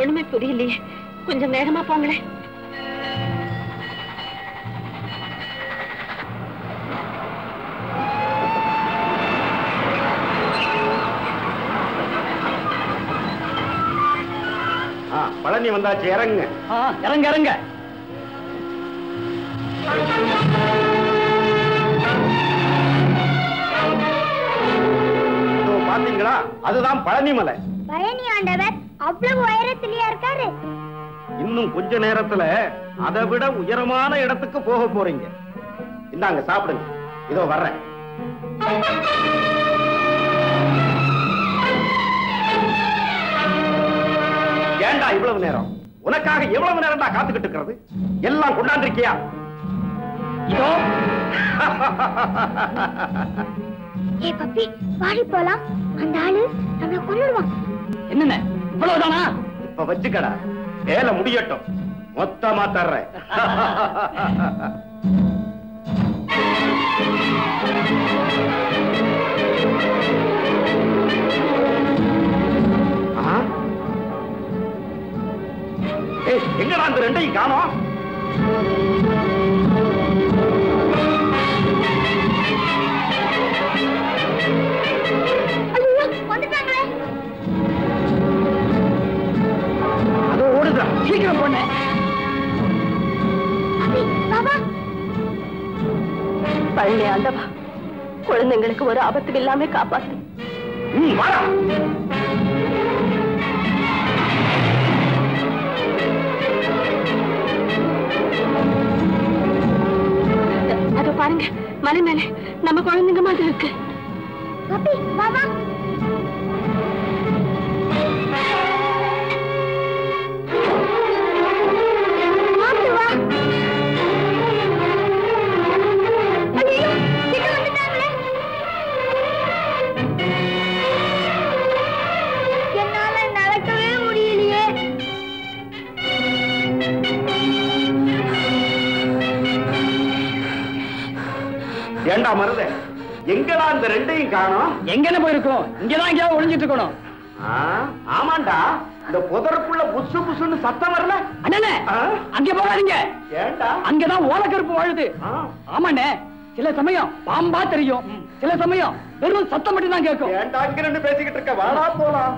ஒண்ணுமே புரியலையே. கொஞ்சம் வேகமா போங்களேன். பழனி வந்தாச்சு, இறங்குங்க. இறங்க இறங்க. பாத்தீங்களா, அதுதான் பழனி மலை. பழனி ஆண்டவர் அவ்வளவு உயரத்திலேயே இருக்காரு. இன்னும் கொஞ்ச நேரத்துல அதை விட உயரமான இடத்துக்கு போக போறீங்க. இந்தாங்க சாப்பிடுங்க. இதோ வர்றேன். ஏண்டா இவ்வளவு நேரம்? உனக்காக எவ்வளவு நேரம்டா காத்துக்கிட்டு இருக்கிறது? எல்லாம் கொண்டாந்திருக்கியா? இதோ. ஏ பப்பி, வாடி போலாம். அந்த ஆளு நம்மள கொன்னுடுவான். என்னென்ன இவ்வளவுதானா? இப்ப வச்சுக்கடா, வேலை முடியட்டும், மொத்தமா தர்றேன். எங்கடா அந்த ரெண்டையும் காணோம்? அதோ ஓடுதா, சீக்கிரம் போன. பழனி ஆண்டவா, குழந்தைங்களுக்கு ஒரு ஆபத்து இல்லாம காப்பாத்து. அதோ பாருங்க, மலை மேல நம்ம குழந்தைங்க மாதிரி இருக்கு. என்னால நடக்கவே முடியலையே. ஏண்டா மருத, எங்கடா அந்த ரெண்டையும் காணோம்? எங்கன்னு போயிருக்கோம்? இங்கதான் எங்கேயாவது ஒளிஞ்சிட்டு இருக்கணும். ஆமாண்டா, இந்த புதருக்குள்ள புசு புசுன்னு சத்தம் வரல. அண்ணே, அங்க போகாதீங்க. ஏண்டா? அங்கதான் ஓலக்கருப்பு வாழுது. ஆமாண்ணே, சில சமயம் பாம்பா தெரியும், சில சமயம் வெறும் சத்தம் மட்டும் தான் கேட்கும். ஏண்டா இங்க ரெண்டு பேசிக்கிட்டு இருக்க? வாடா போலாம்.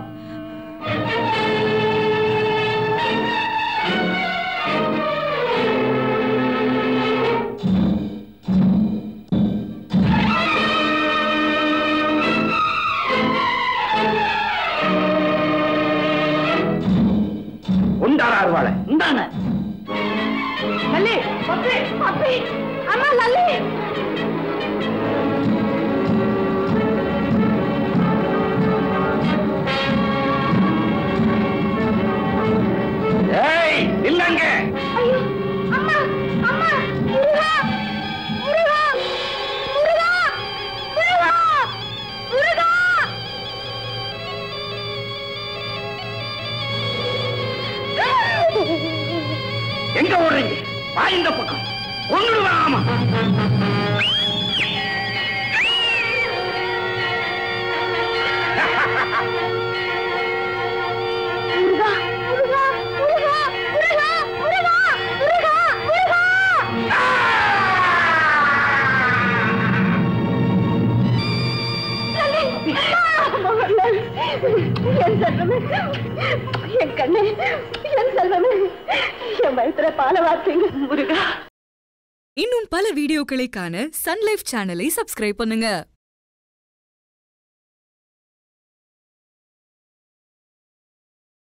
உண்டாரா அருவாளை? உண்டான. லல்லி, பப்பி, பப்பி, அம்மா லல்லி. ஏய், இல்லங்க. ஐயோ, அம்மா, அம்மா, முருகா, முருகா, முருகா, முருகா, முருகா. எங்க ஓடுறீங்க? வா இந்த பக்கம். ஒண்ணுடுவேன். ஆமா, முருகா, முருகா, முருகா, முருகா, முருகா, முருகா, முருகா. என் செல்வமே, என் கண்ணே, என் செல்வமே, என் வயிற்றுல பால வார்த்தீங்க முருகா. இன்னும் பல வீடியோக்களை காண சன் லைஃப் சேனலை சப்ஸ்கிரைப் பண்ணுங்க.